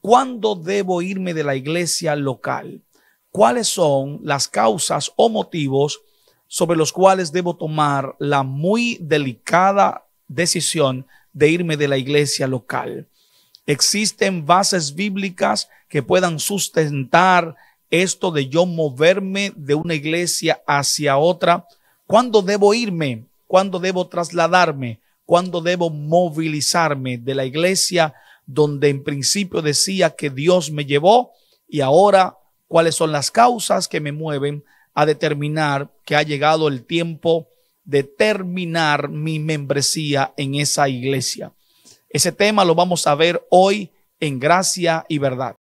¿Cuándo debo irme de la iglesia local? ¿Cuáles son las causas o motivos sobre los cuales debo tomar la muy delicada decisión de irme de la iglesia local? ¿Existen bases bíblicas que puedan sustentar esto de yo moverme de una iglesia hacia otra? ¿Cuándo debo irme? ¿Cuándo debo trasladarme? ¿Cuándo debo movilizarme de la iglesia donde en principio decía que Dios me llevó? Y ahora, ¿cuáles son las causas que me mueven a determinar que ha llegado el tiempo de terminar mi membresía en esa iglesia? Ese tema lo vamos a ver hoy en Gracia y Verdad.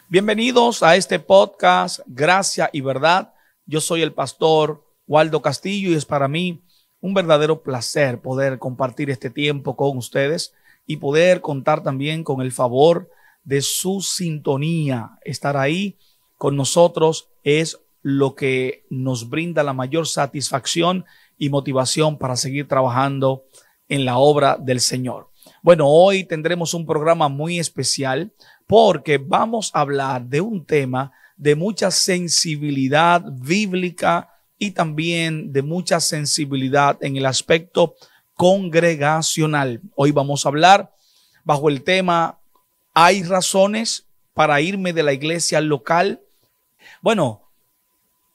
Bienvenidos a este podcast Gracia y Verdad. Yo soy el pastor Waldo Castillo y es para mí un verdadero placer poder compartir este tiempo con ustedes y poder contar también con el favor de su sintonía. Estar ahí con nosotros es lo que nos brinda la mayor satisfacción y motivación para seguir trabajando en la obra del Señor. Bueno, hoy tendremos un programa muy especial porque vamos a hablar de un tema de mucha sensibilidad bíblica y también de mucha sensibilidad en el aspecto congregacional. Hoy vamos a hablar bajo el tema ¿hay razones para irme de la iglesia local? Bueno,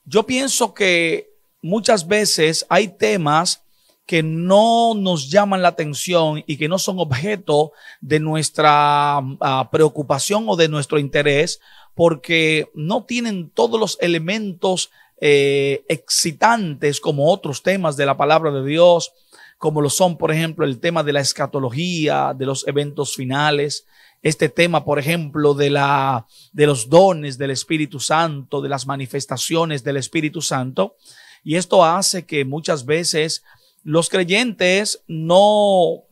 yo pienso que muchas veces hay temas que no nos llaman la atención y que no son objeto de nuestra preocupación o de nuestro interés porque no tienen todos los elementos excitantes como otros temas de la palabra de Dios, como lo son, por ejemplo, el tema de la escatología, de los eventos finales, este tema, por ejemplo, de los dones del Espíritu Santo, de las manifestaciones del Espíritu Santo. Y esto hace que muchas veces los creyentes no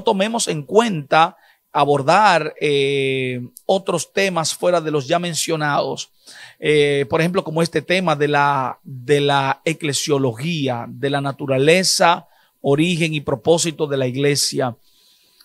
tomemos en cuenta abordar otros temas fuera de los ya mencionados. Por ejemplo, como este tema de la eclesiología, de la naturaleza, origen y propósito de la iglesia.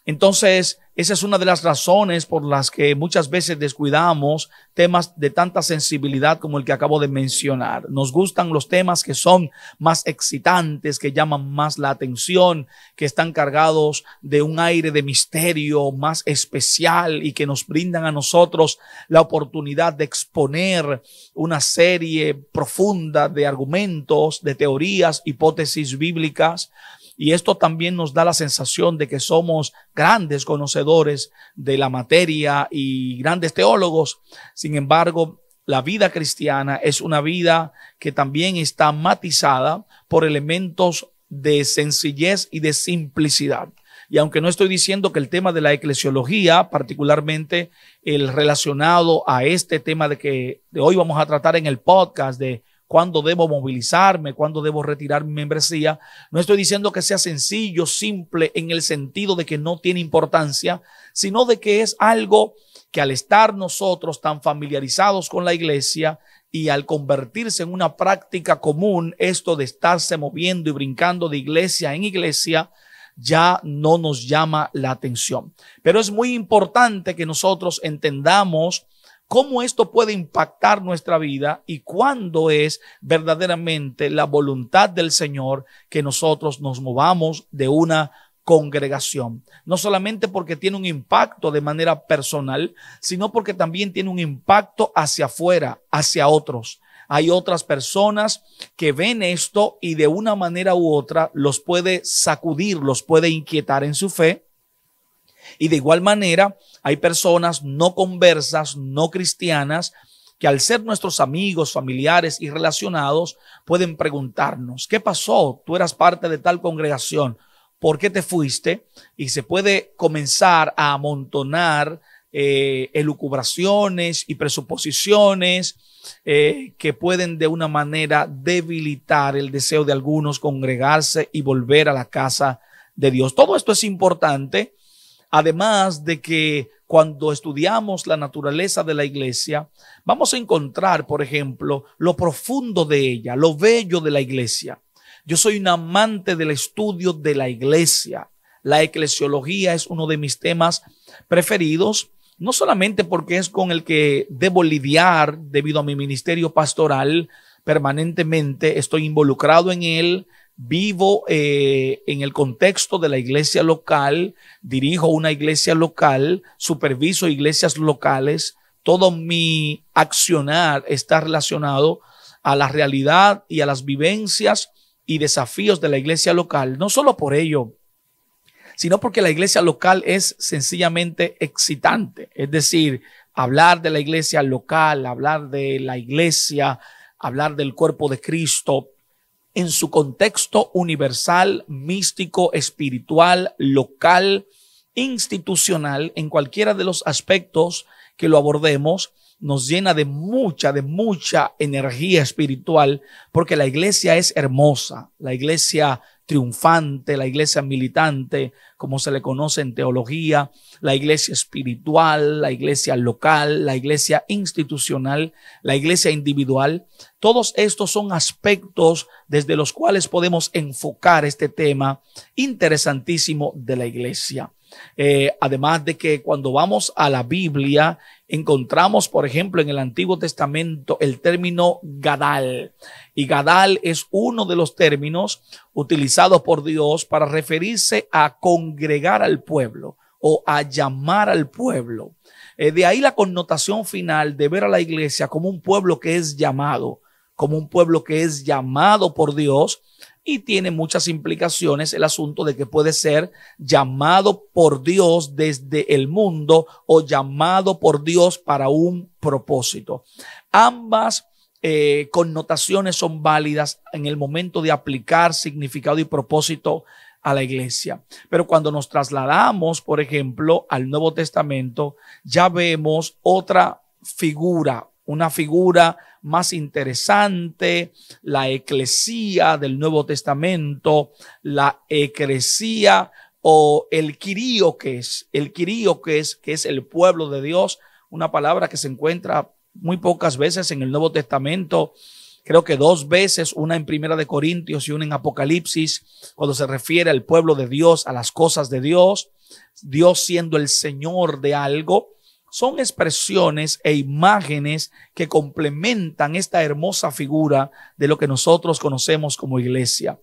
Entonces, esa es una de las razones por las que muchas veces descuidamos temas de tanta sensibilidad como el que acabo de mencionar. Nos gustan los temas que son más excitantes, que llaman más la atención, que están cargados de un aire de misterio más especial y que nos brindan a nosotros la oportunidad de exponer una serie profunda de argumentos, de teorías, hipótesis bíblicas. Y esto también nos da la sensación de que somos grandes conocedores de la materia y grandes teólogos. Sin embargo, la vida cristiana es una vida que también está matizada por elementos de sencillez y de simplicidad. Y aunque no estoy diciendo que el tema de la eclesiología, particularmente el relacionado a este tema de hoy vamos a tratar en el podcast de cuándo debo movilizarme, cuándo debo retirar mi membresía. No estoy diciendo que sea sencillo, simple en el sentido de que no tiene importancia, sino de que es algo que al estar nosotros tan familiarizados con la iglesia y al convertirse en una práctica común, esto de estarse moviendo y brincando de iglesia en iglesia, ya no nos llama la atención. Pero es muy importante que nosotros entendamos cómo esto puede impactar nuestra vida y cuándo es verdaderamente la voluntad del Señor que nosotros nos movamos de una congregación. No solamente porque tiene un impacto de manera personal, sino porque también tiene un impacto hacia afuera, hacia otros. Hay otras personas que ven esto y de una manera u otra los puede sacudir, los puede inquietar en su fe. Y de igual manera, hay personas no conversas, no cristianas, que al ser nuestros amigos, familiares y relacionados, pueden preguntarnos, ¿qué pasó? Tú eras parte de tal congregación, ¿por qué te fuiste? Y se puede comenzar a amontonar elucubraciones y presuposiciones que pueden de una manera debilitar el deseo de algunos congregarse y volver a la casa de Dios. Todo esto es importante. Además de que cuando estudiamos la naturaleza de la iglesia, vamos a encontrar, por ejemplo, lo profundo de ella, lo bello de la iglesia. Yo soy un amante del estudio de la iglesia. La eclesiología es uno de mis temas preferidos, no solamente porque es con el que debo lidiar debido a mi ministerio pastoral. Permanentemente estoy involucrado en él, vivo en el contexto de la iglesia local, dirijo una iglesia local, superviso iglesias locales. Todo mi accionar está relacionado a la realidad y a las vivencias y desafíos de la iglesia local. No solo por ello, sino porque la iglesia local es sencillamente excitante. Es decir, hablar de la iglesia local, hablar de la iglesia, hablar del cuerpo de Cristo en su contexto universal, místico, espiritual, local, institucional, en cualquiera de los aspectos que lo abordemos, nos llena de mucha energía espiritual, porque la iglesia es hermosa, la iglesia triunfante, la iglesia militante, como se le conoce en teología, la iglesia espiritual, la iglesia local, la iglesia institucional, la iglesia individual. Todos estos son aspectos desde los cuales podemos enfocar este tema interesantísimo de la iglesia. Además de que cuando vamos a la Biblia encontramos, por ejemplo, en el Antiguo Testamento el término Gadal, y Gadal es uno de los términos utilizados por Dios para referirse a congregar al pueblo o a llamar al pueblo. De ahí la connotación final de ver a la iglesia como un pueblo que es llamado, como un pueblo que es llamado por Dios. Y tiene muchas implicaciones el asunto de que puede ser llamado por Dios desde el mundo o llamado por Dios para un propósito. Ambas connotaciones son válidas en el momento de aplicar significado y propósito a la iglesia. Pero cuando nos trasladamos, por ejemplo, al Nuevo Testamento, ya vemos otra figura, una figura más interesante, la eclesía del Nuevo Testamento, la eclesía o el Kyrios, que es el pueblo de Dios, una palabra que se encuentra muy pocas veces en el Nuevo Testamento, creo que 2 veces, una en Primera de Corintios y una en Apocalipsis, cuando se refiere al pueblo de Dios, a las cosas de Dios, Dios siendo el Señor de algo. Son expresiones e imágenes que complementan esta hermosa figura de lo que nosotros conocemos como iglesia.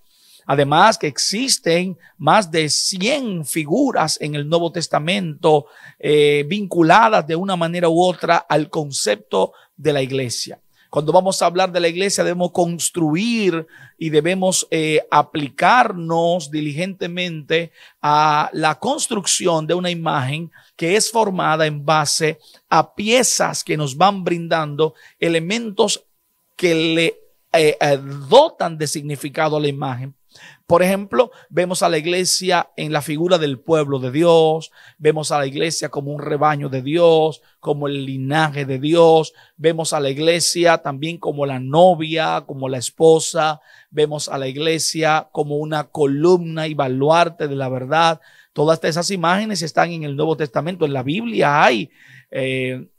Además que existen más de 100 figuras en el Nuevo Testamento vinculadas de una manera u otra al concepto de la iglesia. Cuando vamos a hablar de la iglesia debemos construir y debemos aplicarnos diligentemente a la construcción de una imagen que es formada en base a piezas que nos van brindando elementos que le dotan de significado a la imagen. Por ejemplo, vemos a la iglesia en la figura del pueblo de Dios, vemos a la iglesia como un rebaño de Dios, como el linaje de Dios, vemos a la iglesia también como la novia, como la esposa, vemos a la iglesia como una columna y baluarte de la verdad. Todas esas imágenes están en el Nuevo Testamento. En la Biblia hay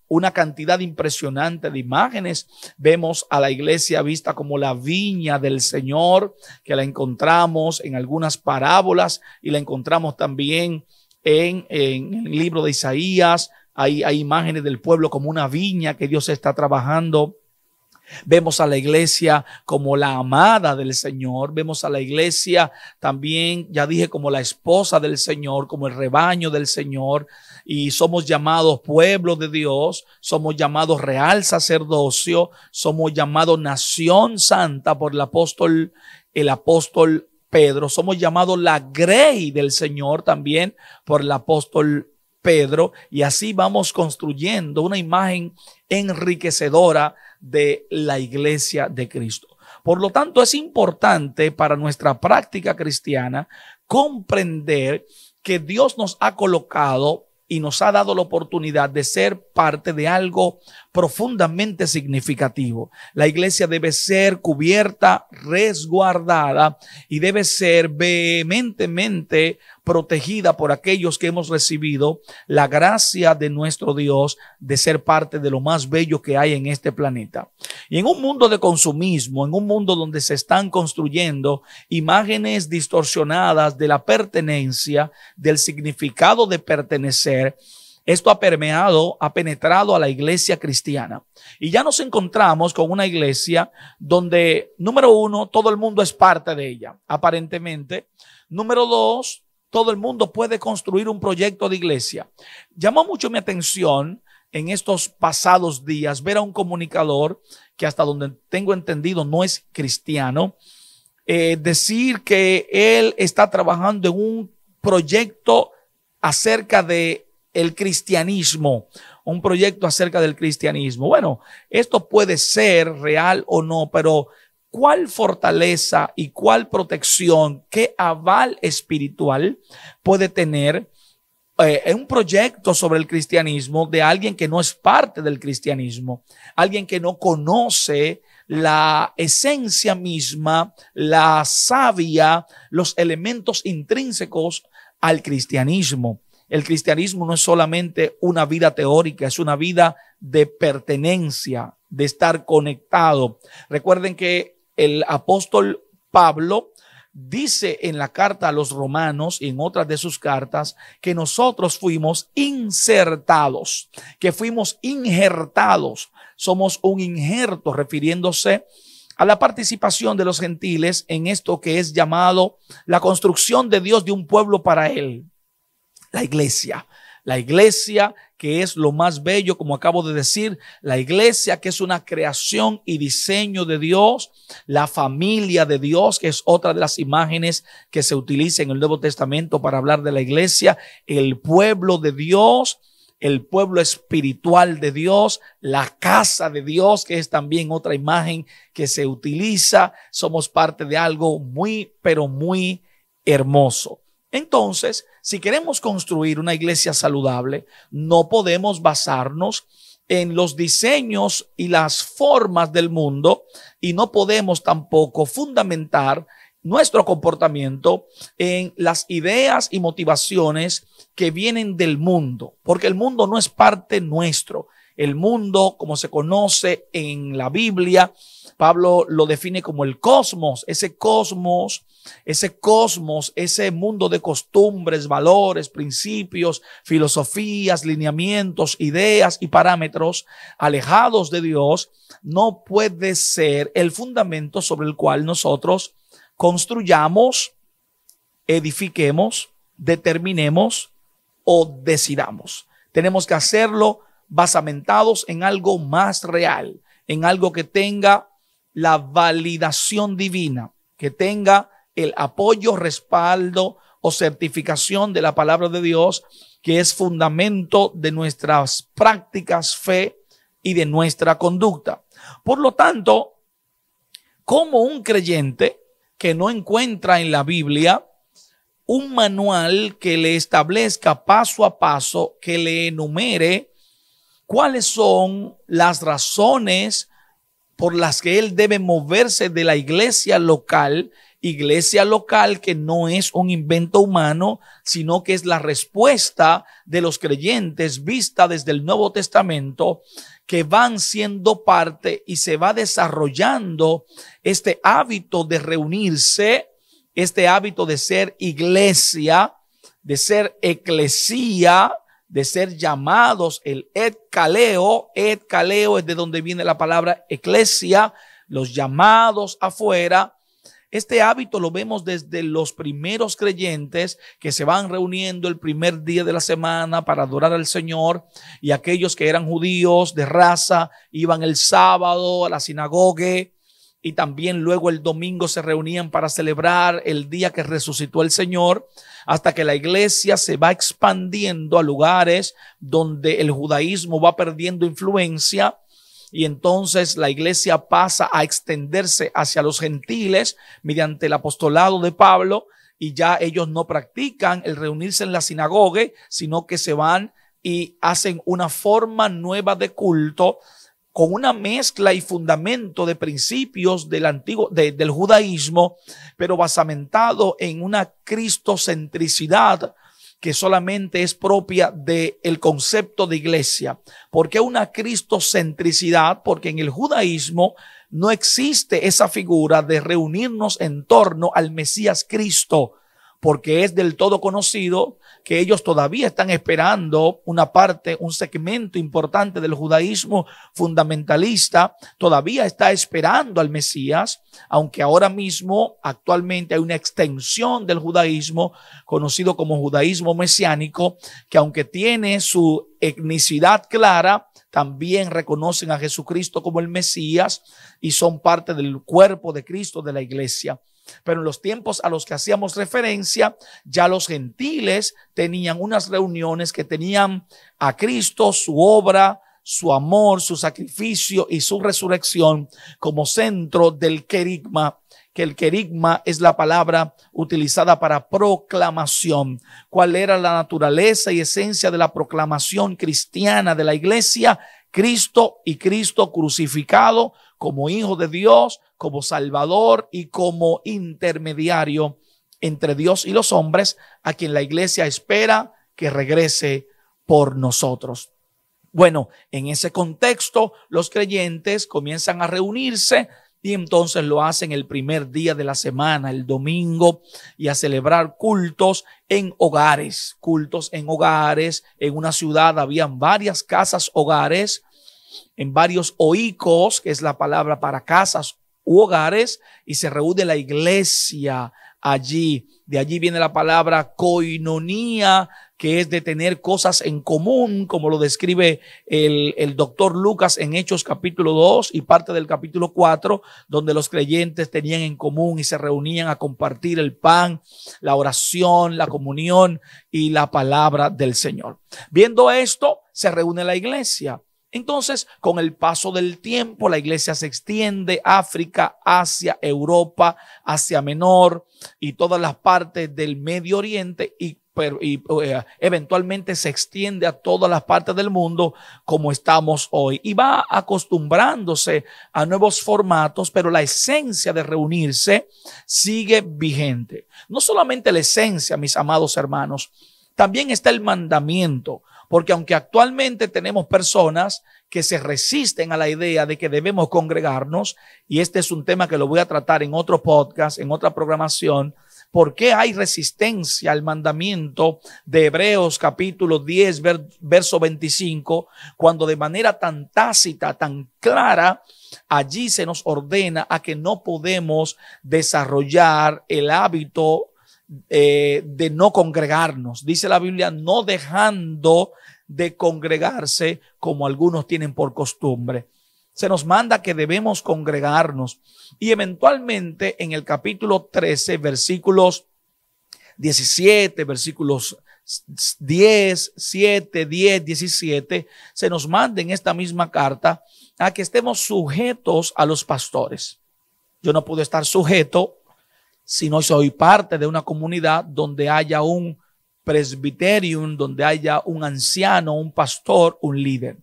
una cantidad impresionante de imágenes. Vemos a la iglesia vista como la viña del Señor, que la encontramos en algunas parábolas y la encontramos también en el libro de Isaías. Hay imágenes del pueblo como una viña que Dios está trabajando. Vemos a la iglesia como la amada del Señor. Vemos a la iglesia también, ya dije, como la esposa del Señor, como el rebaño del Señor. Y somos llamados pueblo de Dios, somos llamados real sacerdocio, somos llamados nación santa por el apóstol Pedro. Somos llamados la grey del Señor también por el apóstol Pedro. Y así vamos construyendo una imagen enriquecedora de la iglesia de Cristo. Por lo tanto, es importante para nuestra práctica cristiana comprender que Dios nos ha colocado y nos ha dado la oportunidad de ser parte de algo profundamente significativo. La iglesia debe ser cubierta, resguardada y debe ser vehementemente protegida por aquellos que hemos recibido la gracia de nuestro Dios de ser parte de lo más bello que hay en este planeta. Y en un mundo de consumismo, en un mundo donde se están construyendo imágenes distorsionadas de la pertenencia, del significado de pertenecer, esto ha permeado, ha penetrado a la iglesia cristiana. Y ya nos encontramos con una iglesia donde, número uno, todo el mundo es parte de ella, aparentemente. Número dos, todo el mundo puede construir un proyecto de iglesia. Llamó mucho mi atención en estos pasados días ver a un comunicador que, hasta donde tengo entendido, no es cristiano, decir que él está trabajando en un proyecto acerca de el cristianismo, un proyecto acerca del cristianismo. Bueno, esto puede ser real o no, pero ¿cuál fortaleza y cuál protección, qué aval espiritual puede tener un proyecto sobre el cristianismo de alguien que no es parte del cristianismo, alguien que no conoce la esencia misma, la savia, los elementos intrínsecos al cristianismo? El cristianismo no es solamente una vida teórica, es una vida de pertenencia, de estar conectado. Recuerden que el apóstol Pablo dice en la carta a los romanos y en otras de sus cartas que nosotros fuimos insertados, que fuimos injertados. Somos un injerto, refiriéndose a la participación de los gentiles en esto que es llamado la construcción de Dios de un pueblo para él. La iglesia que es lo más bello, como acabo de decir, la iglesia que es una creación y diseño de Dios, la familia de Dios, que es otra de las imágenes que se utiliza en el Nuevo Testamento para hablar de la iglesia, el pueblo de Dios, el pueblo espiritual de Dios, la casa de Dios, que es también otra imagen que se utiliza. Somos parte de algo muy, pero muy hermoso. Entonces, si queremos construir una iglesia saludable, no podemos basarnos en los diseños y las formas del mundo, y no podemos tampoco fundamentar nuestro comportamiento en las ideas y motivaciones que vienen del mundo, porque el mundo no es parte nuestro. El mundo, como se conoce en la Biblia, Pablo lo define como el cosmos, ese mundo de costumbres, valores, principios, filosofías, lineamientos, ideas y parámetros alejados de Dios, no puede ser el fundamento sobre el cual nosotros construyamos, edifiquemos, determinemos o decidamos. Tenemos que hacerlo basamentados en algo más real, en algo que tenga la validación divina, que tenga el apoyo, respaldo o certificación de la palabra de Dios, que es fundamento de nuestras prácticas, fe y de nuestra conducta. Por lo tanto, como un creyente que no encuentra en la Biblia un manual que le establezca paso a paso, que le enumere cuáles son las razones por las que él debe moverse de la iglesia local que no es un invento humano, sino que es la respuesta de los creyentes vista desde el Nuevo Testamento, que van siendo parte y se va desarrollando este hábito de reunirse, este hábito de ser iglesia, de ser eclesía, de ser llamados el etcaleo. Etcaleo es de donde viene la palabra eclesia, los llamados afuera. Este hábito lo vemos desde los primeros creyentes que se van reuniendo el primer día de la semana para adorar al Señor, y aquellos que eran judíos de raza iban el sábado a la sinagoga, y también luego el domingo se reunían para celebrar el día que resucitó el Señor, hasta que la iglesia se va expandiendo a lugares donde el judaísmo va perdiendo influencia, y entonces la iglesia pasa a extenderse hacia los gentiles mediante el apostolado de Pablo, y ya ellos no practican el reunirse en la sinagoga, sino que se van y hacen una forma nueva de culto con una mezcla y fundamento de principios del del judaísmo, pero basamentado en una cristocentricidad que solamente es propia del concepto de iglesia. ¿Por qué una cristocentricidad? Porque en el judaísmo no existe esa figura de reunirnos en torno al Mesías Cristo, porque es del todo conocido que ellos todavía están esperando una parte, un segmento importante del judaísmo fundamentalista, todavía está esperando al Mesías, aunque ahora mismo actualmente hay una extensión del judaísmo conocido como judaísmo mesiánico, que aunque tiene su etnicidad clara, también reconocen a Jesucristo como el Mesías y son parte del cuerpo de Cristo, de la iglesia. Pero en los tiempos a los que hacíamos referencia, ya los gentiles tenían unas reuniones que tenían a Cristo, su obra, su amor, su sacrificio y su resurrección como centro del querigma, que el querigma es la palabra utilizada para proclamación. ¿Cuál era la naturaleza y esencia de la proclamación cristiana de la iglesia? Cristo y Cristo crucificado como Hijo de Dios, como Salvador y como intermediario entre Dios y los hombres, a quien la iglesia espera que regrese por nosotros. Bueno, en ese contexto, los creyentes comienzan a reunirse y entonces lo hacen el primer día de la semana, el domingo, y a celebrar cultos en hogares. Cultos en hogares. En una ciudad habían varias casas hogares, en varios oikos, que es la palabra para casas u hogares, y se reúne la iglesia allí. De allí viene la palabra koinonía, que es de tener cosas en común, como lo describe el doctor Lucas en Hechos capítulo 2 y parte del capítulo 4, donde los creyentes tenían en común y se reunían a compartir el pan, la oración, la comunión y la palabra del Señor. Viendo esto, se reúne la iglesia. Entonces, con el paso del tiempo, la iglesia se extiende a África, Asia, Europa, Asia Menor y todas las partes del Medio Oriente y eventualmente se extiende a todas las partes del mundo como estamos hoy. Y va acostumbrándose a nuevos formatos, pero la esencia de reunirse sigue vigente. No solamente la esencia, mis amados hermanos, también está el mandamiento. Porque aunque actualmente tenemos personas que se resisten a la idea de que debemos congregarnos, y este es un tema que lo voy a tratar en otro podcast, en otra programación, ¿por qué hay resistencia al mandamiento de Hebreos capítulo 10, verso 25, cuando de manera tan tácita, tan clara, allí se nos ordena a que no podemos desarrollar el hábito de no congregarnos? Dice la Biblia, no dejando de congregarse como algunos tienen por costumbre. Se nos manda que debemos congregarnos y eventualmente en el capítulo 13, versículos 17, versículos 10, 7, 10, 17, se nos manda en esta misma carta a que estemos sujetos a los pastores. Yo no puedo estar sujeto si no soy parte de una comunidad donde haya un presbiterium, donde haya un anciano, un pastor, un líder.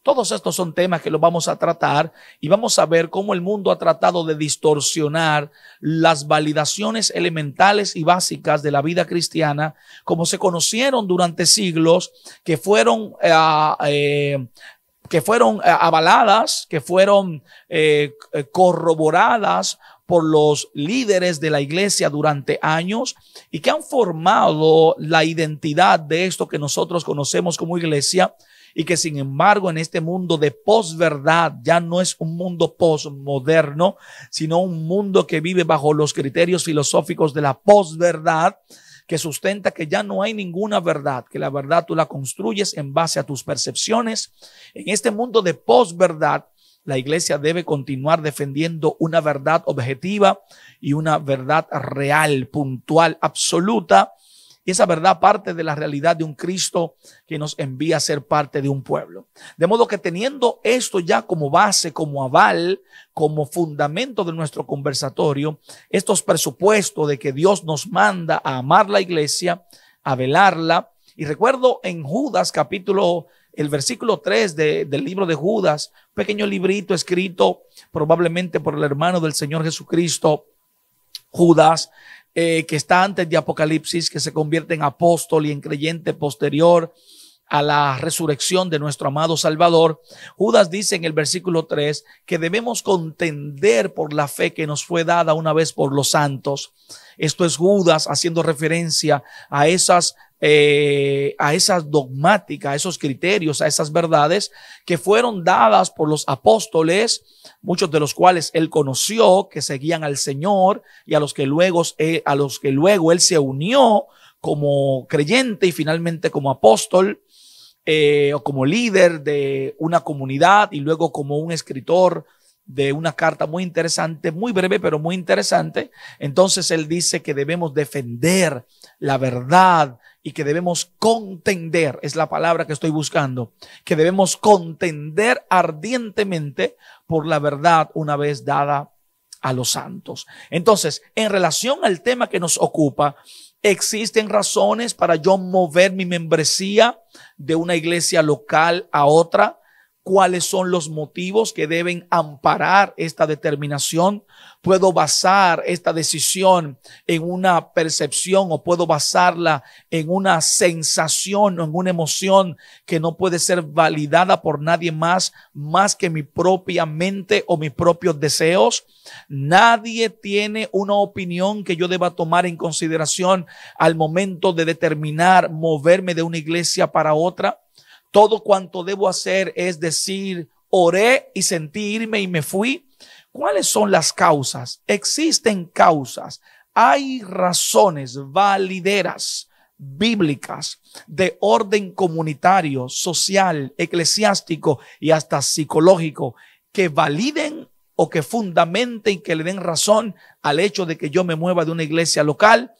Todos estos son temas que los vamos a tratar y vamos a ver cómo el mundo ha tratado de distorsionar las validaciones elementales y básicas de la vida cristiana, como se conocieron durante siglos, que fueron avaladas, que fueron corroboradas por los líderes de la iglesia durante años y que han formado la identidad de esto que nosotros conocemos como iglesia, y que sin embargo en este mundo de posverdad ya no es un mundo posmoderno, sino un mundo que vive bajo los criterios filosóficos de la posverdad, que sustenta que ya no hay ninguna verdad, que la verdad tú la construyes en base a tus percepciones. En este mundo de posverdad, la iglesia debe continuar defendiendo una verdad objetiva y una verdad real, puntual, absoluta. Y esa verdad parte de la realidad de un Cristo que nos envía a ser parte de un pueblo. De modo que teniendo esto ya como base, como aval, como fundamento de nuestro conversatorio, estos presupuestos de que Dios nos manda a amar la iglesia, a velarla. Y recuerdo en Judas el versículo 3 del libro de Judas, un pequeño librito escrito probablemente por el hermano del Señor Jesucristo, Judas, que está antes de Apocalipsis, que se convierte en apóstol y en creyente posterior a la resurrección de nuestro amado Salvador. Judas dice en el versículo 3 que debemos contender por la fe que nos fue dada una vez por los santos. Esto es Judas haciendo referencia a esas dogmáticas, a esos criterios, a esas verdades que fueron dadas por los apóstoles, muchos de los cuales él conoció, que seguían al Señor, y a los que luego él se unió como creyente y finalmente como apóstol, o como líder de una comunidad y luego como un escritor de una carta muy interesante, muy breve, pero muy interesante. Entonces él dice que debemos defender la verdad y que debemos contender, es la palabra que estoy buscando, que debemos contender ardientemente por la verdad una vez dada a los santos. Entonces, en relación al tema que nos ocupa, ¿existen razones para yo mover mi membresía de una iglesia local a otra? ¿Cuáles son los motivos que deben amparar esta determinación? ¿Puedo basar esta decisión en una percepción o puedo basarla en una sensación o en una emoción que no puede ser validada por nadie más que mi propia mente o mis propios deseos? Nadie tiene una opinión que yo deba tomar en consideración al momento de determinar moverme de una iglesia para otra. Todo cuanto debo hacer es decir, oré y sentí irme y me fui. ¿Cuáles son las causas? Existen causas. Hay razones valideras, bíblicas, de orden comunitario, social, eclesiástico y hasta psicológico, que validen o que fundamenten y que le den razón al hecho de que yo me mueva de una iglesia local.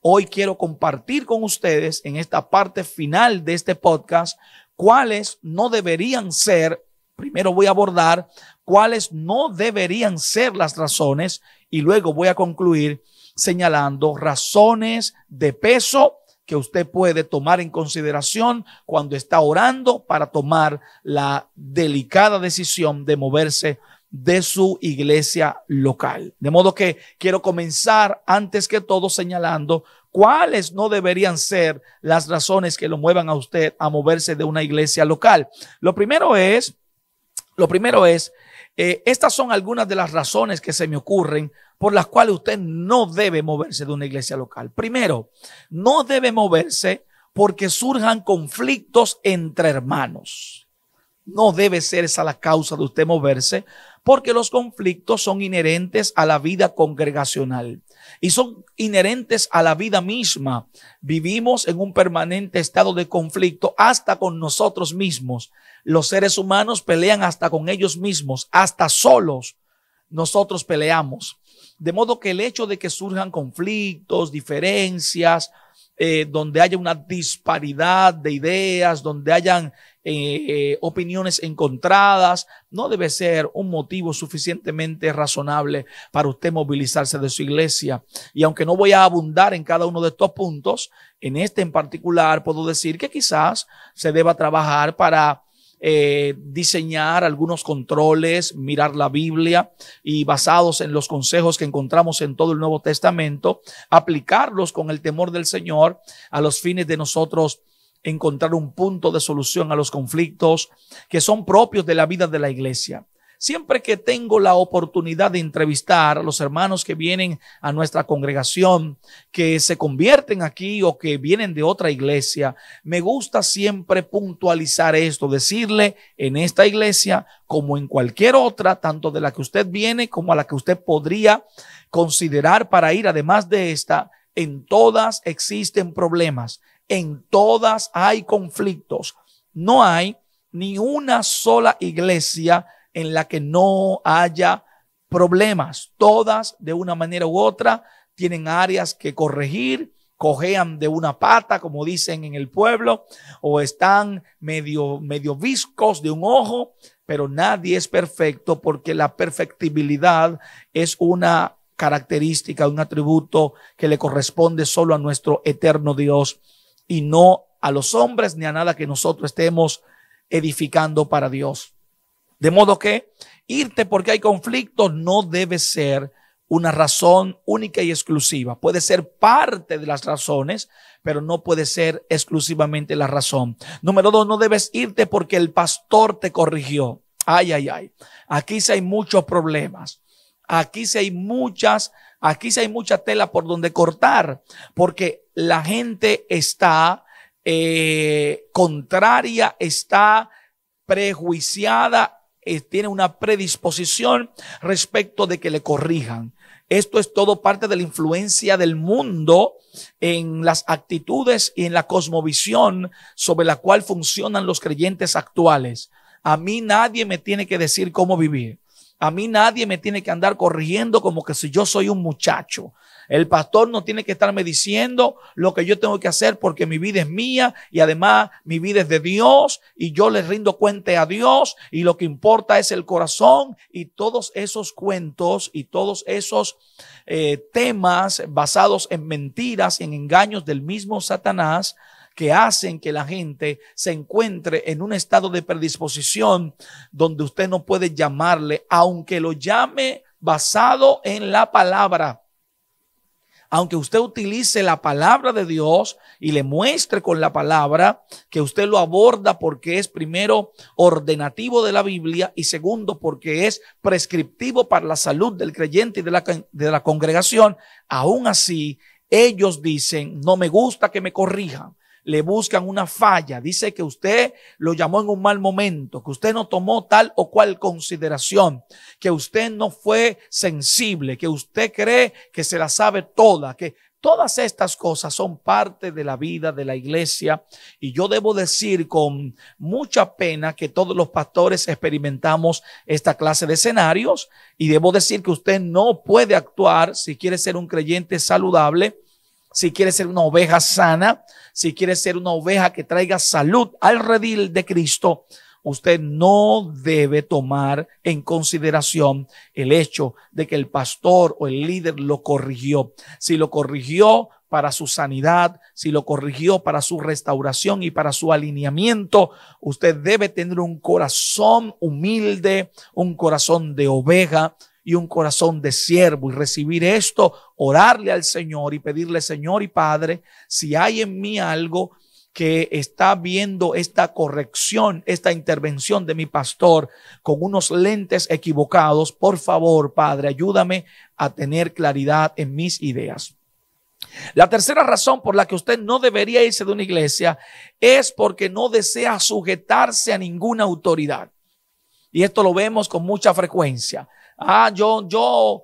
Hoy quiero compartir con ustedes en esta parte final de este podcast cuáles no deberían ser. Primero voy a abordar cuáles no deberían ser las razones y luego voy a concluir señalando razones de peso que usted puede tomar en consideración cuando está orando para tomar la delicada decisión de moverse de su iglesia local. De modo que quiero comenzar antes que todo señalando cuáles no deberían ser las razones que lo muevan a usted a moverse de una iglesia local. Lo primero es, estas son algunas de las razones que se me ocurren por las cuales usted no debe moverse de una iglesia local. Primero, no debe moverse porque surjan conflictos entre hermanos. No debe ser esa la causa de usted moverse, porque los conflictos son inherentes a la vida congregacional y son inherentes a la vida misma. Vivimos en un permanente estado de conflicto hasta con nosotros mismos. Los seres humanos pelean hasta con ellos mismos, hasta solos nosotros peleamos. De modo que el hecho de que surjan conflictos, diferencias, donde haya una disparidad de ideas, donde hayan opiniones encontradas, no debe ser un motivo suficientemente razonable para usted movilizarse de su iglesia. Y aunque no voy a abundar en cada uno de estos puntos, en este en particular puedo decir que quizás se deba trabajar para diseñar algunos controles, mirar la Biblia y basados en los consejos que encontramos en todo el Nuevo Testamento, aplicarlos con el temor del Señor a los fines de nosotros encontrar un punto de solución a los conflictos que son propios de la vida de la iglesia. Siempre que tengo la oportunidad de entrevistar a los hermanos que vienen a nuestra congregación, que se convierten aquí o que vienen de otra iglesia, me gusta siempre puntualizar esto, decirle en esta iglesia como en cualquier otra, tanto de la que usted viene como a la que usted podría considerar para ir, además de esta, en todas existen problemas, en todas hay conflictos. No hay ni una sola iglesia en la que no haya problemas. Todas, de una manera u otra, tienen áreas que corregir, cojean de una pata, como dicen en el pueblo, o están medio viscos de un ojo, pero nadie es perfecto porque la perfectibilidad es una característica, un atributo que le corresponde solo a nuestro eterno Dios y no a los hombres ni a nada que nosotros estemos edificando para Dios. De modo que irte porque hay conflictos no debe ser una razón única y exclusiva. Puede ser parte de las razones, pero no puede ser exclusivamente la razón. Número 2, no debes irte porque el pastor te corrigió. Ay, ay, ay. Aquí sí hay muchos problemas. Aquí sí hay mucha tela por donde cortar, porque la gente está contraria, está prejuiciada, tiene una predisposición respecto de que le corrijan. Esto es todo parte de la influencia del mundo en las actitudes y en la cosmovisión sobre la cual funcionan los creyentes actuales. A mí nadie me tiene que decir cómo vivir. A mí nadie me tiene que andar corrigiendo como que si yo soy un muchacho. El pastor no tiene que estarme diciendo lo que yo tengo que hacer porque mi vida es mía y además mi vida es de Dios y yo le rindo cuenta a Dios y lo que importa es el corazón y todos esos cuentos y todos esos temas basados en mentiras y en engaños del mismo Satanás que hacen que la gente se encuentre en un estado de predisposición donde usted no puede llamarle, aunque lo llame basado en la palabra. Aunque usted utilice la palabra de Dios y le muestre con la palabra que usted lo aborda porque es primero ordenativo de la Biblia y segundo porque es prescriptivo para la salud del creyente y de la congregación, aún así ellos dicen, no me gusta que me corrijan. Le buscan una falla, dice que usted lo llamó en un mal momento, que usted no tomó tal o cual consideración, que usted no fue sensible, que usted cree que se la sabe toda, que todas estas cosas son parte de la vida de la iglesia. Y yo debo decir con mucha pena que todos los pastores experimentamos esta clase de escenarios y debo decir que usted no puede actuar si quiere ser un creyente saludable, si quiere ser una oveja sana, si quiere ser una oveja que traiga salud al redil de Cristo, usted no debe tomar en consideración el hecho de que el pastor o el líder lo corrigió. Si lo corrigió para su sanidad, si lo corrigió para su restauración y para su alineamiento, usted debe tener un corazón humilde, un corazón de oveja y un corazón de siervo y recibir esto, orarle al Señor y pedirle, Señor y Padre, si hay en mí algo que está viendo esta corrección, esta intervención de mi pastor con unos lentes equivocados, por favor, Padre, ayúdame a tener claridad en mis ideas. La tercera razón por la que usted no debería irse de una iglesia es porque no desea sujetarse a ninguna autoridad. Y esto lo vemos con mucha frecuencia. Yo,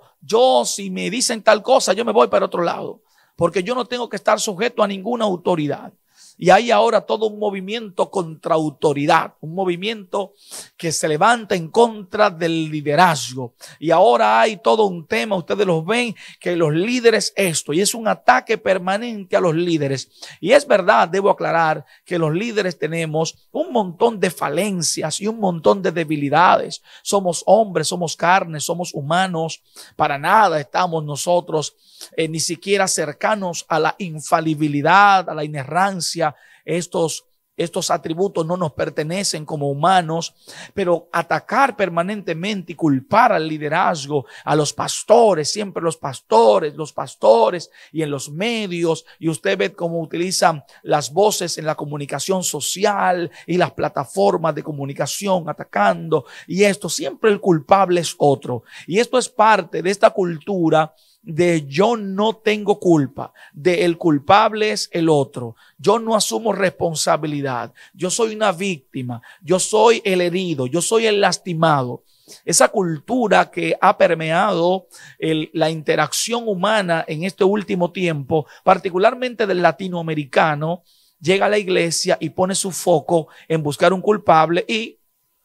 si me dicen tal cosa, yo me voy para otro lado, porque yo no tengo que estar sujeto a ninguna autoridad. Y hay ahora todo un movimiento contra autoridad, un movimiento que se levanta en contra del liderazgo. Y ahora hay todo un tema, ustedes los ven, que los líderes esto, y es un ataque permanente a los líderes. Y es verdad, debo aclarar que los líderes tenemos un montón de falencias y un montón de debilidades. Somos hombres, somos carne, somos humanos. Para nada estamos nosotros ni siquiera cercanos a la infalibilidad, a la inerrancia. Estos atributos no nos pertenecen como humanos, pero atacar permanentemente y culpar al liderazgo, a los pastores, siempre los pastores y en los medios, y usted ve cómo utilizan las voces en la comunicación social y las plataformas de comunicación atacando, y esto siempre el culpable es otro, y esto es parte de esta cultura de yo no tengo culpa, de el culpable es el otro, yo no asumo responsabilidad, yo soy una víctima, yo soy el herido, yo soy el lastimado. Esa cultura que ha permeado la interacción humana en este último tiempo, particularmente del latinoamericano, llega a la iglesia y pone su foco en buscar un culpable y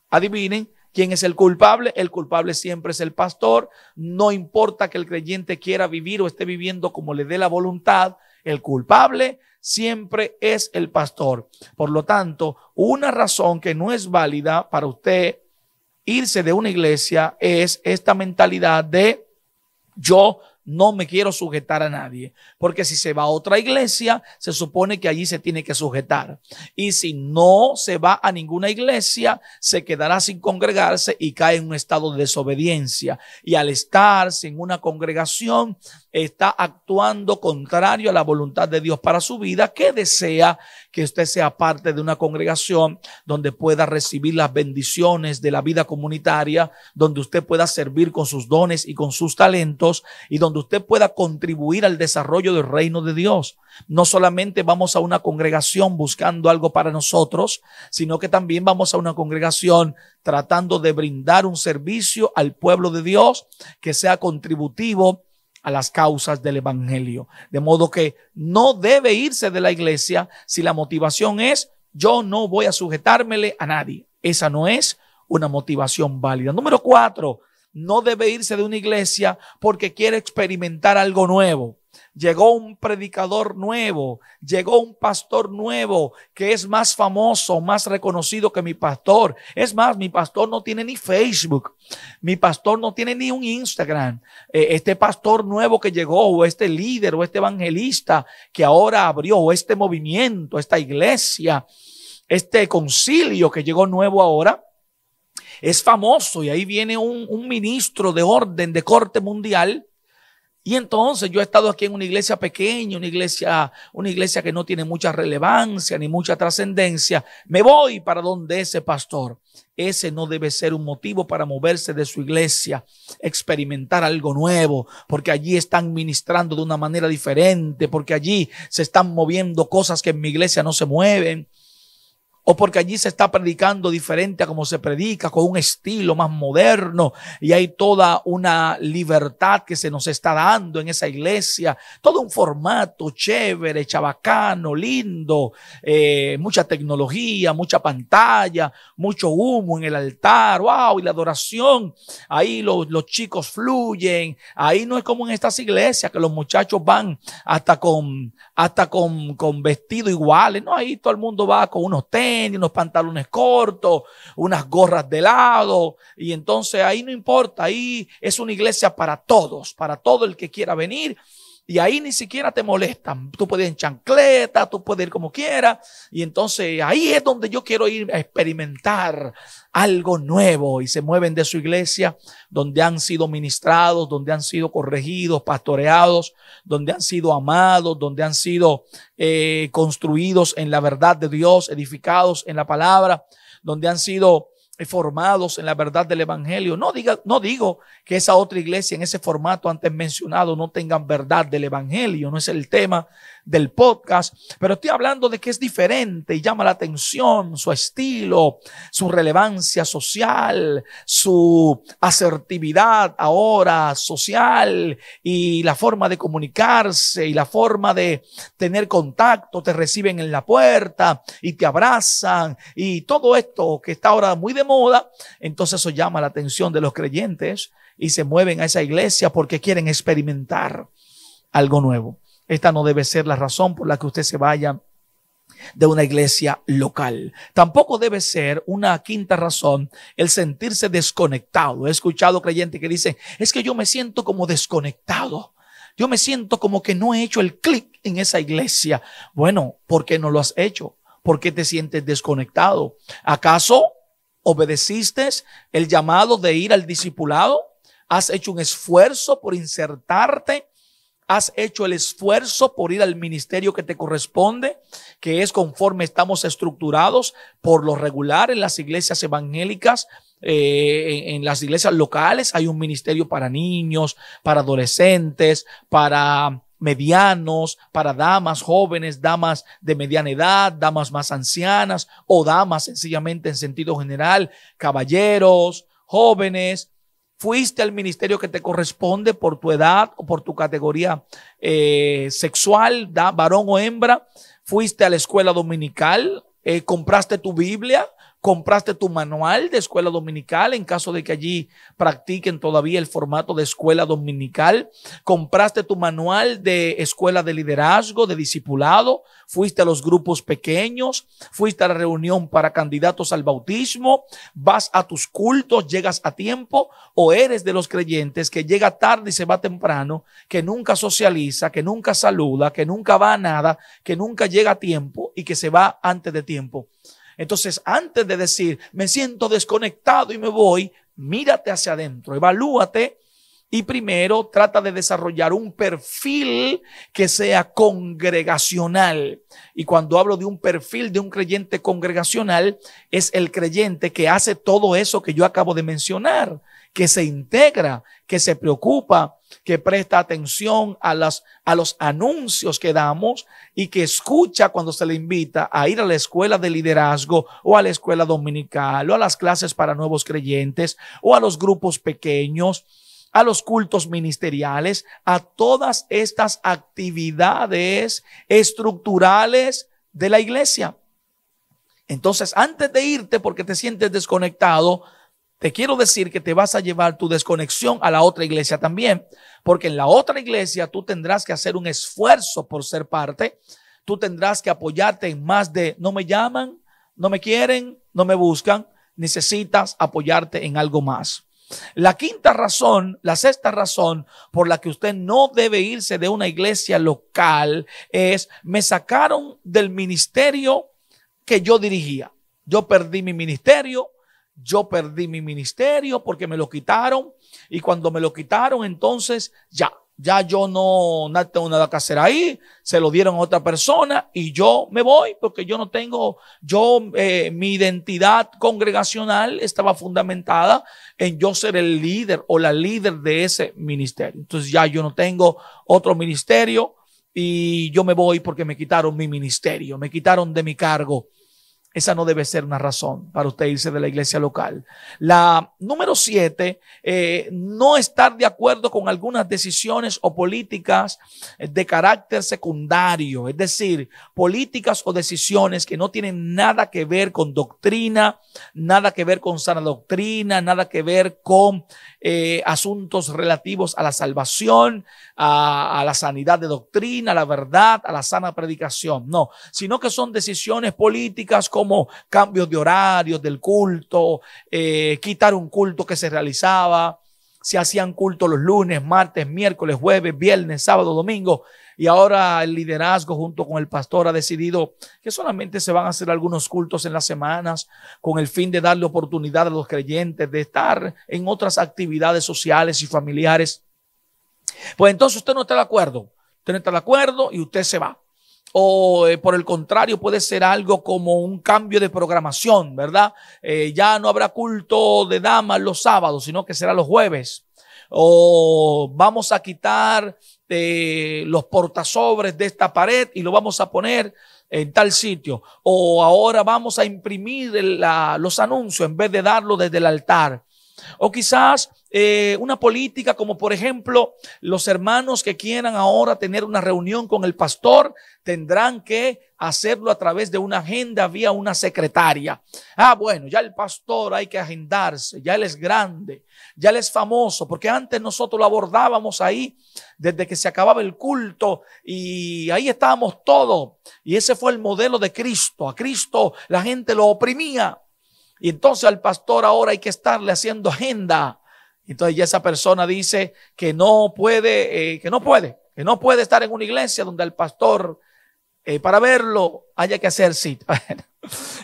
adivinen, ¿quién es el culpable? El culpable siempre es el pastor. No importa que el creyente quiera vivir o esté viviendo como le dé la voluntad, el culpable siempre es el pastor. Por lo tanto, una razón que no es válida para usted irse de una iglesia es esta mentalidad de yo no me quiero sujetar a nadie. Porque si se va a otra iglesia, se supone que allí se tiene que sujetar. Y si no se va a ninguna iglesia, se quedará sin congregarse y cae en un estado de desobediencia. Y al estar sin una congregación, está actuando contrario a la voluntad de Dios para su vida, que desea que usted sea parte de una congregación donde pueda recibir las bendiciones de la vida comunitaria, donde usted pueda servir con sus dones y con sus talentos y donde usted pueda contribuir al desarrollo del reino de Dios. No solamente vamos a una congregación buscando algo para nosotros, sino que también vamos a una congregación tratando de brindar un servicio al pueblo de Dios que sea contributivo a las causas del evangelio. De modo que no debe irse de la iglesia si la motivación es: yo no voy a sujetármele a nadie. Esa no es una motivación válida. Número 4, no debe irse de una iglesia porque quiere experimentar algo nuevo. Llegó un predicador nuevo, llegó un pastor nuevo que es más famoso, más reconocido que mi pastor. Es más, mi pastor no tiene ni Facebook, mi pastor no tiene ni un Instagram. Este pastor nuevo que llegó, o este líder, o este evangelista que ahora abrió, o este movimiento, esta iglesia, este concilio que llegó nuevo ahora, es famoso, y ahí viene un ministro de orden, de corte mundial. Y entonces yo he estado aquí en una iglesia pequeña, una iglesia que no tiene mucha relevancia ni mucha trascendencia. Me voy para donde ese pastor. Ese no debe ser un motivo para moverse de su iglesia, experimentar algo nuevo, porque allí están ministrando de una manera diferente, porque allí se están moviendo cosas que en mi iglesia no se mueven. O porque allí se está predicando diferente a como se predica, con un estilo más moderno, y hay toda una libertad que se nos está dando en esa iglesia, todo un formato chévere, chabacano, lindo, mucha tecnología, mucha pantalla, mucho humo en el altar, wow, y la adoración, ahí los chicos fluyen. Ahí no es como en estas iglesias que los muchachos van hasta con vestidos iguales, no, ahí todo el mundo va con unos tenis, unos pantalones cortos, unas gorras de lado, y entonces ahí no importa, ahí es una iglesia para todos, para todo el que quiera venir, y ahí ni siquiera te molestan. Tú puedes ir en chancleta, tú puedes ir como quieras, y entonces ahí es donde yo quiero ir a experimentar algo nuevo, y se mueven de su iglesia donde han sido ministrados, donde han sido corregidos, pastoreados, donde han sido amados, donde han sido construidos en la verdad de Dios, edificados en la palabra, donde han sido formados en la verdad del evangelio. No digo que esa otra iglesia en ese formato antes mencionado no tengan verdad del evangelio, no es el tema del podcast, pero estoy hablando de que es diferente y llama la atención su estilo, su relevancia social, su asertividad ahora social, y la forma de comunicarse y la forma de tener contacto. Te reciben en la puerta y te abrazan, y todo esto que está ahora muy de moda. Entonces eso llama la atención de los creyentes y se mueven a esa iglesia porque quieren experimentar algo nuevo. Esta no debe ser la razón por la que usted se vaya de una iglesia local. Tampoco debe ser una quinta razón el sentirse desconectado. He escuchado creyentes que dicen: es que yo me siento como desconectado. Yo me siento como que no he hecho el clic en esa iglesia. Bueno, ¿por qué no lo has hecho? ¿Por qué te sientes desconectado? ¿Acaso obedeciste el llamado de ir al discipulado? ¿Has hecho un esfuerzo por insertarte? ¿Has hecho el esfuerzo por ir al ministerio que te corresponde, que es conforme estamos estructurados por lo regular en las iglesias evangélicas? En las iglesias locales hay un ministerio para niños, para adolescentes, para medianos, para damas jóvenes, damas de mediana edad, damas más ancianas, o damas sencillamente en sentido general, caballeros, jóvenes. Fuiste al ministerio que te corresponde por tu edad o por tu categoría sexual, varón o hembra. Fuiste a la escuela dominical, compraste tu Biblia, Compraste tu manual de escuela dominical en caso de que allí practiquen todavía el formato de escuela dominical. Compraste tu manual de escuela de liderazgo, de discipulado. Fuiste a los grupos pequeños. Fuiste a la reunión para candidatos al bautismo. Vas a tus cultos, llegas a tiempo. O eres de los creyentes que llega tarde y se va temprano, que nunca socializa, que nunca saluda, que nunca va a nada, que nunca llega a tiempo y que se va antes de tiempo. Entonces, antes de decir, me siento desconectado y me voy, mírate hacia adentro, evalúate y primero trata de desarrollar un perfil que sea congregacional. Y cuando hablo de un perfil de un creyente congregacional, es el creyente que hace todo eso que yo acabo de mencionar, que se integra, que se preocupa, que presta atención a los anuncios que damos y que escucha cuando se le invita a ir a la escuela de liderazgo o a la escuela dominical o a las clases para nuevos creyentes o a los grupos pequeños, a los cultos ministeriales, a todas estas actividades estructurales de la iglesia. Entonces, antes de irte porque te sientes desconectado, te quiero decir que te vas a llevar tu desconexión a la otra iglesia también, porque en la otra iglesia tú tendrás que hacer un esfuerzo por ser parte, tú tendrás que apoyarte en más de no me llaman, no me quieren, no me buscan, necesitas apoyarte en algo más. La sexta razón por la que usted no debe irse de una iglesia local es: me sacaron del ministerio que yo dirigía. Yo perdí mi ministerio porque me lo quitaron, y cuando me lo quitaron, entonces ya yo no tengo nada que hacer ahí, se lo dieron a otra persona y yo me voy porque yo no tengo, mi identidad congregacional estaba fundamentada en yo ser el líder o la líder de ese ministerio. Entonces ya yo no tengo otro ministerio y yo me voy porque me quitaron mi ministerio, me quitaron de mi cargo. Esa no debe ser una razón para usted irse de la iglesia local. La número 7, no estar de acuerdo con algunas decisiones o políticas de carácter secundario, es decir, políticas o decisiones que no tienen nada que ver con doctrina, nada que ver con sana doctrina, nada que ver con asuntos relativos a la salvación, a la sanidad de doctrina, a la verdad, a la sana predicación. No, sino que son decisiones políticas como cambios de horarios del culto, quitar un culto que se realizaba, se hacían cultos los lunes, martes, miércoles, jueves, viernes, sábado, domingo, y ahora el liderazgo junto con el pastor ha decidido que solamente se van a hacer algunos cultos en las semanas con el fin de darle oportunidad a los creyentes de estar en otras actividades sociales y familiares. Pues entonces usted no está de acuerdo, y usted se va. O por el contrario, puede ser algo como un cambio de programación, ¿verdad? Ya no habrá culto de damas los sábados, sino que será los jueves. O vamos a quitar los portasobres de esta pared y lo vamos a poner en tal sitio. O ahora vamos a imprimir los anuncios en vez de darlo desde el altar. O quizás una política como, por ejemplo, los hermanos que quieran ahora tener una reunión con el pastor tendrán que hacerlo a través de una agenda vía una secretaria. Bueno, ya el pastor hay que agendarse, ya él es grande, ya él es famoso, porque antes nosotros lo abordábamos ahí desde que se acababa el culto y ahí estábamos todos. Y ese fue el modelo de Cristo. A Cristo la gente lo oprimía. Y entonces al pastor ahora hay que estarle haciendo agenda. Entonces ya esa persona dice que no puede estar en una iglesia donde el pastor, para verlo, haya que hacer cita.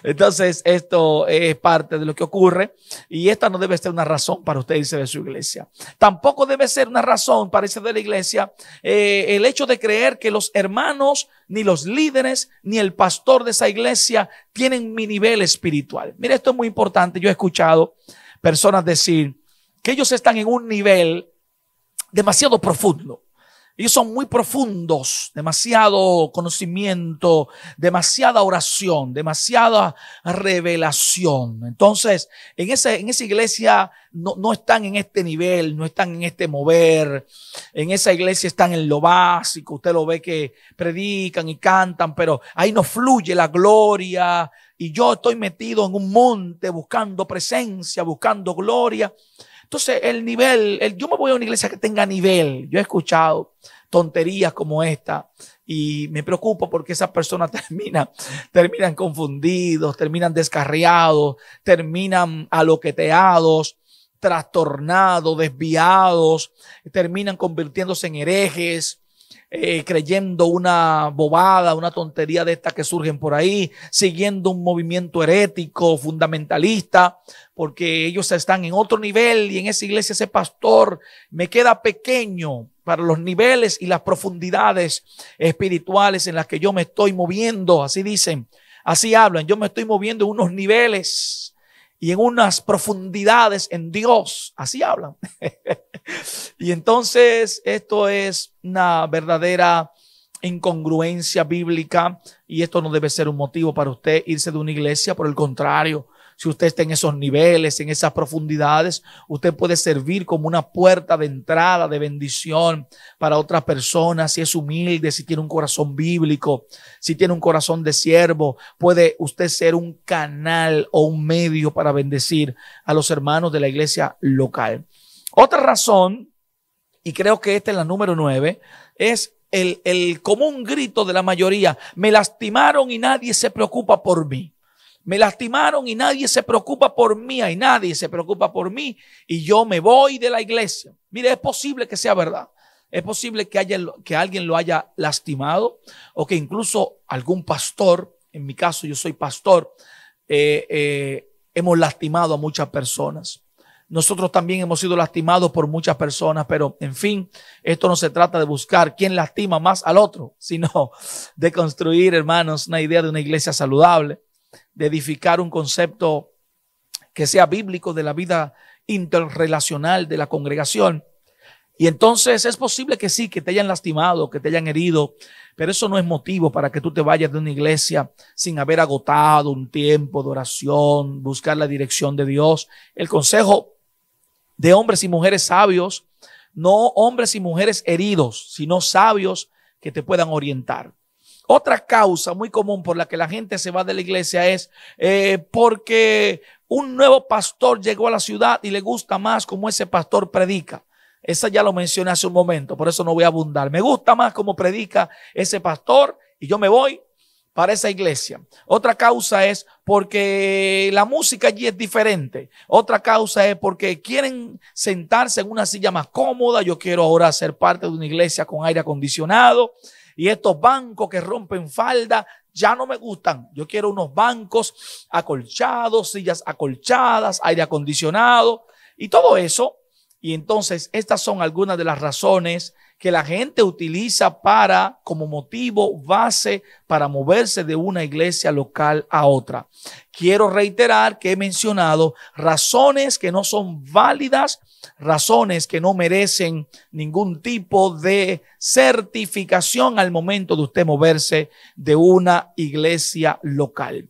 Entonces esto es parte de lo que ocurre y esta no debe ser una razón para usted irse de su iglesia. Tampoco debe ser una razón para irse de la iglesia el hecho de creer que los hermanos, ni los líderes, ni el pastor de esa iglesia tienen mi nivel espiritual. Mira, esto es muy importante. Yo he escuchado personas decir que ellos están en un nivel demasiado profundo. Ellos son muy profundos, demasiado conocimiento, demasiada oración, demasiada revelación. Entonces, en esa iglesia no están en este nivel, no están en este mover. En esa iglesia están en lo básico. Usted lo ve que predican y cantan, pero ahí no fluye la gloria y yo estoy metido en un monte buscando presencia, buscando gloria. Entonces yo me voy a una iglesia que tenga nivel. Yo he escuchado tonterías como esta y me preocupo porque esas personas terminan confundidos, terminan descarriados, terminan aloqueteados, trastornados, desviados, terminan convirtiéndose en herejes, creyendo una bobada, una tontería de estas que surgen por ahí, siguiendo un movimiento herético, fundamentalista, porque ellos están en otro nivel y en esa iglesia ese pastor me queda pequeño para los niveles y las profundidades espirituales en las que yo me estoy moviendo. Así dicen, así hablan, yo me estoy moviendo en unos niveles y en unas profundidades en Dios. Así hablan. Y entonces esto es una verdadera incongruencia bíblica y esto no debe ser un motivo para usted irse de una iglesia. Por el contrario, si usted está en esos niveles, en esas profundidades, usted puede servir como una puerta de entrada, de bendición para otras personas. Si es humilde, si tiene un corazón bíblico, si tiene un corazón de siervo, puede usted ser un canal o un medio para bendecir a los hermanos de la iglesia local. Otra razón, y creo que esta es la número 9, es el común grito de la mayoría: me lastimaron y nadie se preocupa por mí. Me lastimaron y nadie se preocupa por mí. Y nadie se preocupa por mí y yo me voy de la iglesia. Mire, es posible que sea verdad. Es posible que alguien lo haya lastimado o que incluso algún pastor, en mi caso yo soy pastor, hemos lastimado a muchas personas. Nosotros también hemos sido lastimados por muchas personas, pero en fin, esto no se trata de buscar quién lastima más al otro, sino de construir, hermanos, una idea de una iglesia saludable, de edificar un concepto que sea bíblico de la vida interrelacional de la congregación. Y entonces es posible que sí, que te hayan lastimado, que te hayan herido, pero eso no es motivo para que tú te vayas de una iglesia sin haber agotado un tiempo de oración, buscar la dirección de Dios. El consejo de hombres y mujeres sabios, no hombres y mujeres heridos, sino sabios que te puedan orientar. Otra causa muy común por la que la gente se va de la iglesia es porque un nuevo pastor llegó a la ciudad y le gusta más cómo ese pastor predica. Esa ya lo mencioné hace un momento, por eso no voy a abundar. Me gusta más cómo predica ese pastor y yo me voy para esa iglesia. Otra causa es porque la música allí es diferente. Otra causa es porque quieren sentarse en una silla más cómoda. Yo quiero ahora ser parte de una iglesia con aire acondicionado. Y estos bancos que rompen falda ya no me gustan. Yo quiero unos bancos acolchados, sillas acolchadas, aire acondicionado y todo eso. Y entonces estas son algunas de las razones que la gente utiliza como motivo base para moverse de una iglesia local a otra. Quiero reiterar que he mencionado razones que no son válidas, razones que no merecen ningún tipo de certificación al momento de usted moverse de una iglesia local.